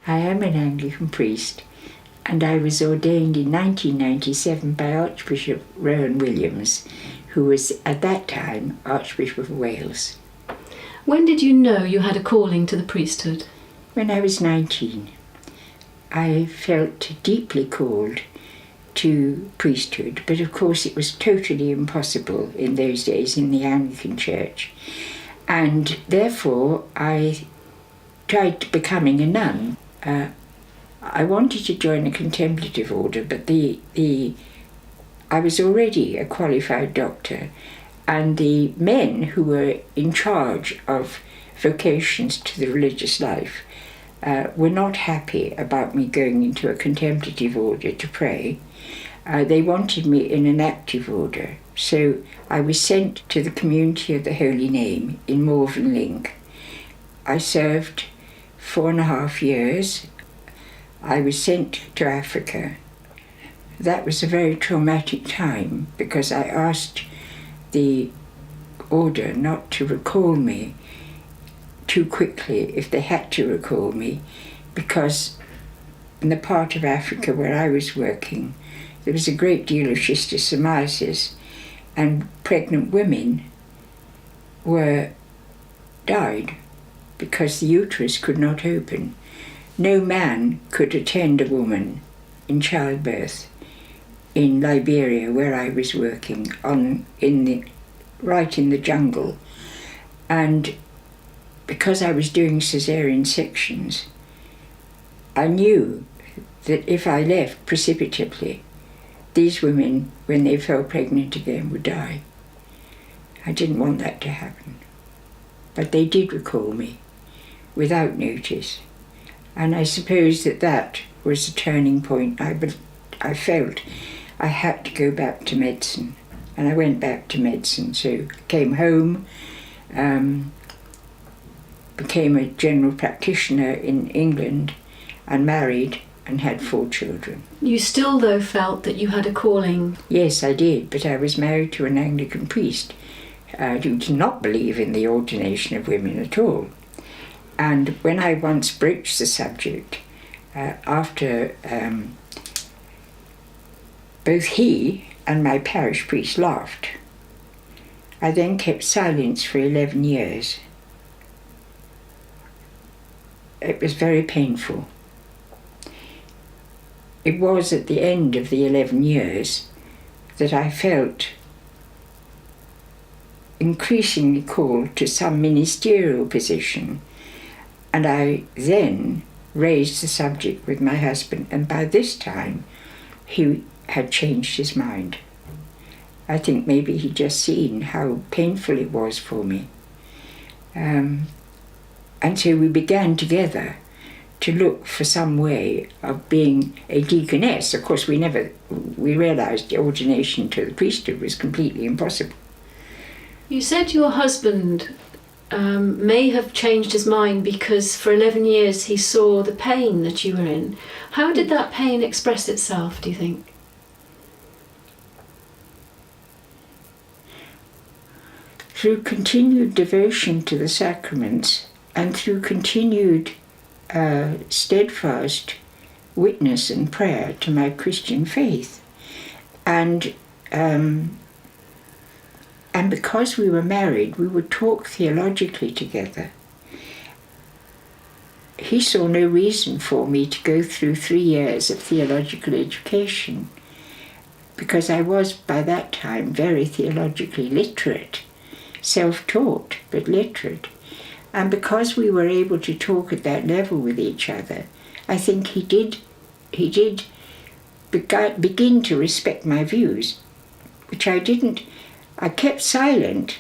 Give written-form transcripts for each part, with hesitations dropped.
I am an Anglican priest, and I was ordained in 1997 by Archbishop Rowan Williams, who was at that time Archbishop of Wales. When did you know you had a calling to the priesthood? When I was 19, I felt deeply called to priesthood, but of course it was totally impossible in those days in the Anglican Church. And therefore I tried becoming a nun. I wanted to join a contemplative order, but I was already a qualified doctor, and the men who were in charge of vocations to the religious life were not happy about me going into a contemplative order to pray. They wanted me in an active order, so I was sent to the Community of the Holy Name in Morvenlink. I served 4.5 years. I was sent to Africa. That was a very traumatic time because I asked the order not to recall me too quickly if they had to recall me, because in the part of Africa where I was working there was a great deal of schistosomiasis, and pregnant women died because the uterus could not open. No man could attend a woman in childbirth in Liberia, where I was working, right in the jungle. And because I was doing caesarean sections, I knew that if I left precipitately, these women, when they fell pregnant again, would die. I didn't want that to happen. But they did recall me without notice. And I suppose that was the turning point. I felt I had to go back to medicine. And I went back to medicine. So I came home, became a general practitioner in England, and married and had 4 children. You still, though, felt that you had a calling? Yes, I did, but I was married to an Anglican priest who did not believe in the ordination of women at all. And when I once broached the subject, after both he and my parish priest laughed, I then kept silence for 11 years. It was very painful. It was at the end of the 11 years that I felt increasingly called to some ministerial position, and I then raised the subject with my husband, and by this time he had changed his mind. I think maybe he'd just seen how painful it was for me. And so we began together to look for some way of being a deaconess. Of course, we realised the ordination to the priesthood was completely impossible. You said your husband may have changed his mind because for 11 years he saw the pain that you were in. How did that pain express itself, do you think? Through continued devotion to the sacraments and through continued steadfast witness and prayer to my Christian faith. And because we were married, we would talk theologically together. He saw no reason for me to go through 3 years of theological education, because I was by that time very theologically literate, self-taught but literate. And because we were able to talk at that level with each other, I think he did begin to respect my views, which I didn't. I kept silent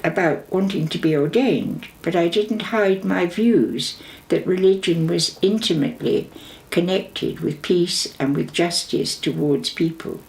about wanting to be ordained, but I didn't hide my views that religion was intimately connected with peace and with justice towards people.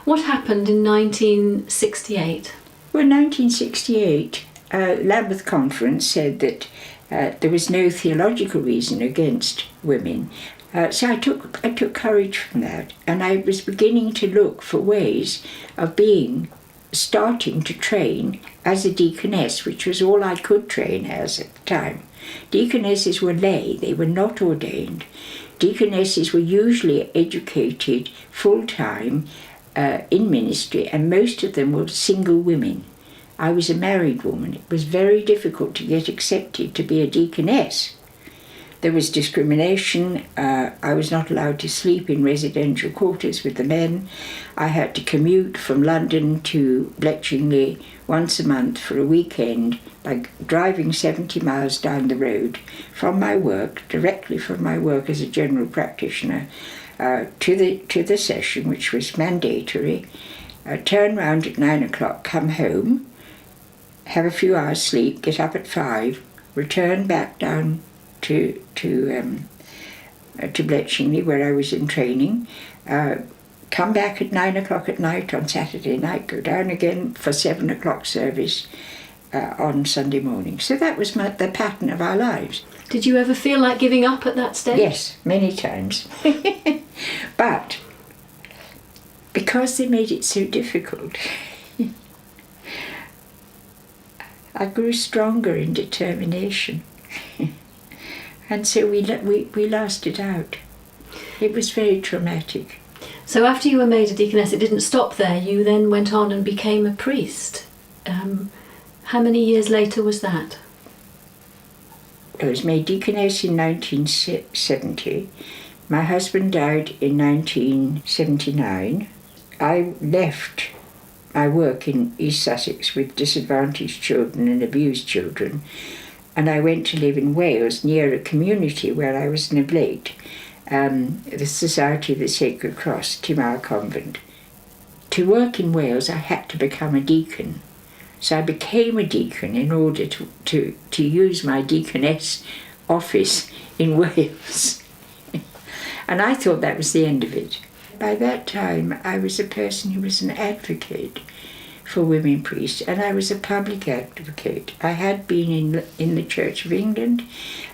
What happened in 1968? Well, 1968, Lambeth Conference said that there was no theological reason against women. So I took courage from that, and I was beginning to look for ways of being starting to train as a deaconess, which was all I could train as at the time. Deaconesses were lay, they were not ordained. Deaconesses were usually educated full-time in ministry, and most of them were single women. I was a married woman. It was very difficult to get accepted to be a deaconess. There was discrimination. I was not allowed to sleep in residential quarters with the men. I had to commute from London to Bletchingley once a month for a weekend by driving 70 miles down the road from my work, directly from my work as a general practitioner, to the session, which was mandatory. Turn round at 9 o'clock, come home, have a few hours sleep, get up at 5, return back down to Bletchingley, where I was in training, come back at 9 o'clock at night on Saturday night, go down again for 7 o'clock service on Sunday morning. So that was the pattern of our lives. Did you ever feel like giving up at that stage? Yes, many times. But because they made it so difficult, I grew stronger in determination. And so we lasted out. It was very traumatic. So after you were made a deaconess, it didn't stop there. You then went on and became a priest. How many years later was that? I was made deaconess in 1970. My husband died in 1979. I left my work in East Sussex with disadvantaged children and abused children, and I went to live in Wales near a community where I was an oblate, the Society of the Sacred Cross, Timar Convent. To work in Wales, I had to become a deacon. So I became a deacon in order to use my deaconess office in Wales. And I thought that was the end of it. By that time, I was a person who was an advocate for women priests, and I was a public advocate. I had been in the Church of England,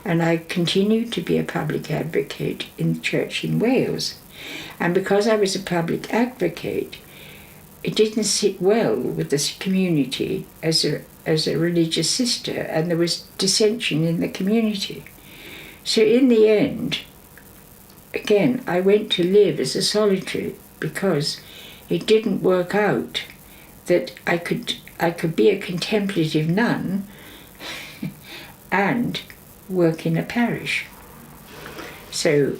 and I continued to be a public advocate in the church in Wales. And because I was a public advocate, it didn't sit well with this community as a religious sister, and there was dissension in the community. So in the end, again, I went to live as a solitary because it didn't work out that I could be a contemplative nun and work in a parish. So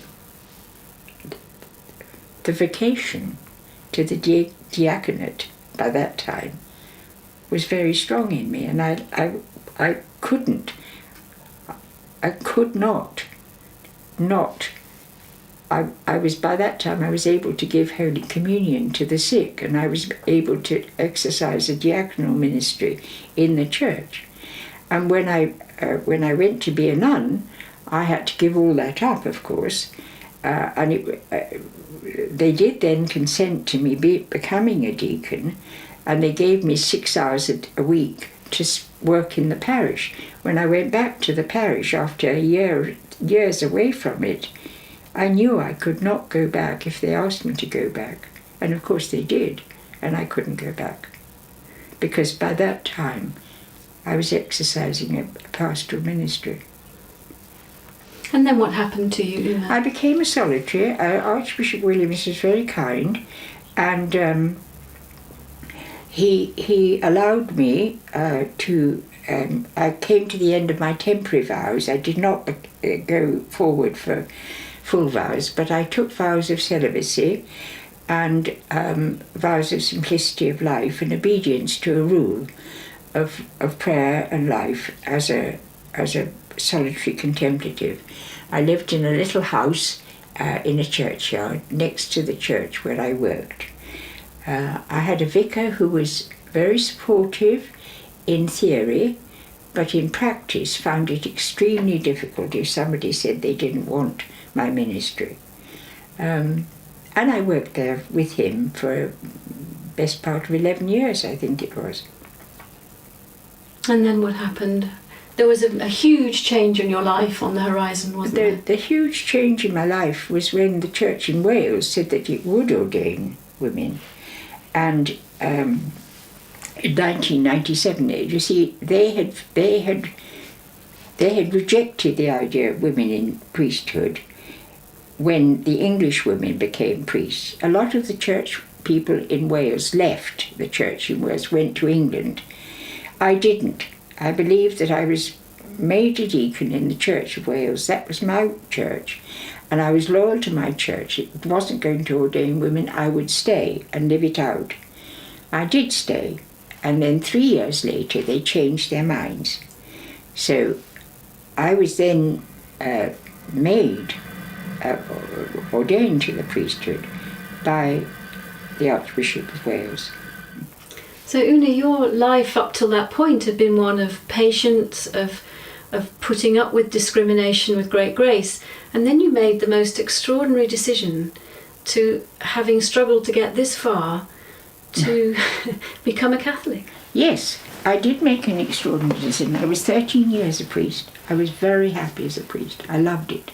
the vocation to the diaconate by that time was very strong in me, and I could not. I was, by that time, I was able to give Holy Communion to the sick, and I was able to exercise a diaconal ministry in the church. And when I went to be a nun, I had to give all that up, of course, and they did then consent to me becoming a deacon, and they gave me 6 hours a week to work in the parish. When I went back to the parish after years away from it, I knew I could not go back if they asked me to go back. And of course they did, and I couldn't go back. Because by that time, I was exercising a pastoral ministry. And then what happened to you? I became a solitary. Archbishop Williams was very kind, and he allowed me to. I came to the end of my temporary vows. I did not go forward for full vows, but I took vows of celibacy and vows of simplicity of life and obedience to a rule of prayer and life as a solitary contemplative. I lived in a little house in a churchyard next to the church where I worked. I had a vicar who was very supportive in theory, but in practice found it extremely difficult if somebody said they didn't want my ministry. And I worked there with him for best part of 11 years, I think it was. And then what happened? There was a huge change in your life on the horizon, wasn't there? The huge change in my life was when the church in Wales said that it would ordain women. And in 1997. You see, they had rejected the idea of women in priesthood when the English women became priests. A lot of the church people in Wales left the church in Wales, went to England. I didn't. I believed that I was made a deacon in the Church of Wales. That was my church. And I was loyal to my church. It wasn't going to ordain women. I would stay and live it out. I did stay. And then 3 years later, they changed their minds. So I was then ordained to the priesthood by the Archbishop of Wales. So Una, your life up till that point had been one of patience, of putting up with discrimination with great grace, and then you made the most extraordinary decision to, having struggled to get this far, to become a Catholic. Yes, I did make an extraordinary decision. I was 13 years a priest. I was very happy as a priest. I loved it.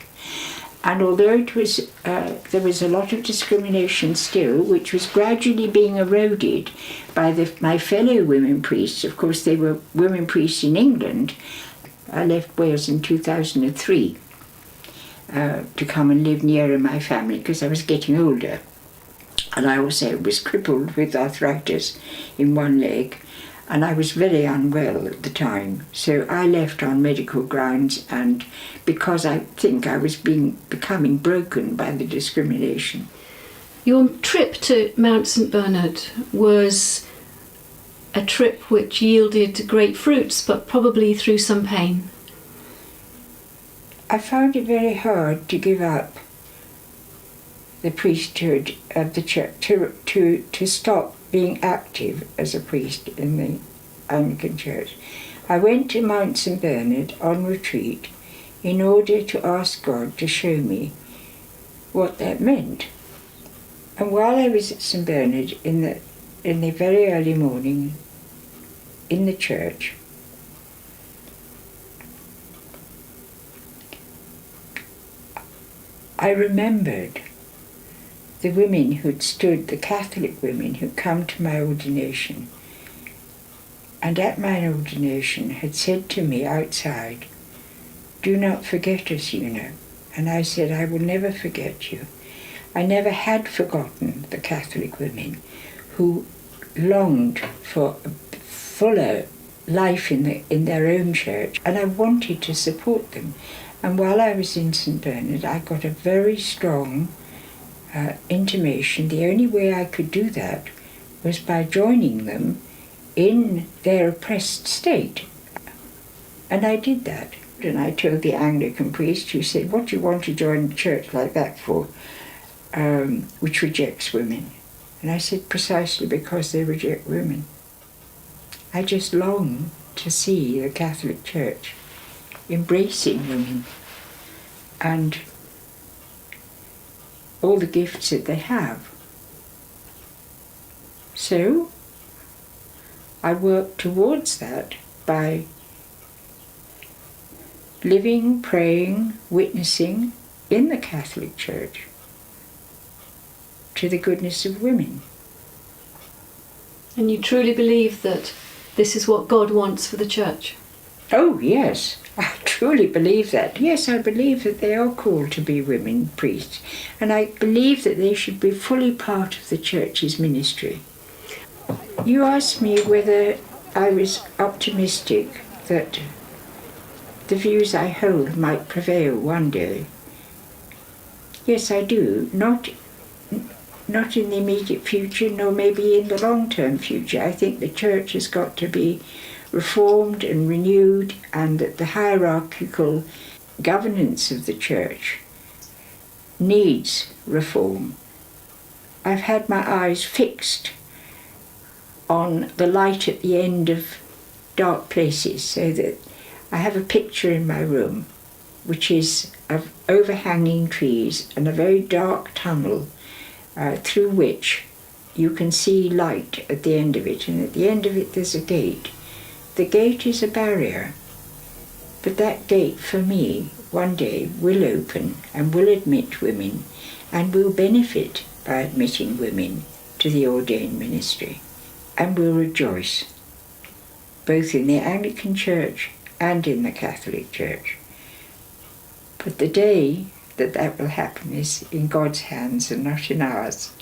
And although it was, there was a lot of discrimination still, which was gradually being eroded by my fellow women priests. Of course, they were women priests in England. I left Wales in 2003 to come and live nearer my family because I was getting older. And I also was crippled with arthritis in one leg. And I was very unwell at the time, so I left on medical grounds, and because I think I was becoming broken by the discrimination. Your trip to Mount St Bernard was a trip which yielded great fruits, but probably through some pain. I found it very hard to give up the priesthood of the church, to stop being active as a priest in the Anglican Church. I went to Mount St Bernard on retreat in order to ask God to show me what that meant. And while I was at St Bernard in the very early morning in the church, I remembered the women who'd stood, the Catholic women who'd come to my ordination, and at my ordination had said to me outside, "Do not forget us, Una." And I said, "I will never forget you." I never had forgotten the Catholic women who longed for a fuller life in their own church, and I wanted to support them. And while I was in St Bernard, I got a very strong intimation. The only way I could do that was by joining them in their oppressed state. And I did that. And I told the Anglican priest, who said, "What do you want to join a church like that for, which rejects women?" And I said, "Precisely because they reject women. I just long to see the Catholic Church embracing women and all the gifts that they have." So I worked towards that by living, praying, witnessing in the Catholic Church to the goodness of women. And you truly believe that this is what God wants for the church? Oh, yes, I truly believe that. Yes, I believe that they are called to be women priests, and I believe that they should be fully part of the church's ministry. You asked me whether I was optimistic that the views I hold might prevail one day. Yes, I do. Not in the immediate future, nor maybe in the long-term future. I think the church has got to be reformed and renewed, and that the hierarchical governance of the church needs reform. I've had my eyes fixed on the light at the end of dark places, so that I have a picture in my room which is of overhanging trees and a very dark tunnel through which you can see light at the end of it, and at the end of it there's a gate. The gate is a barrier, but that gate for me one day will open and will admit women, and will benefit by admitting women to the ordained ministry, and will rejoice both in the Anglican Church and in the Catholic Church. But the day that will happen is in God's hands and not in ours.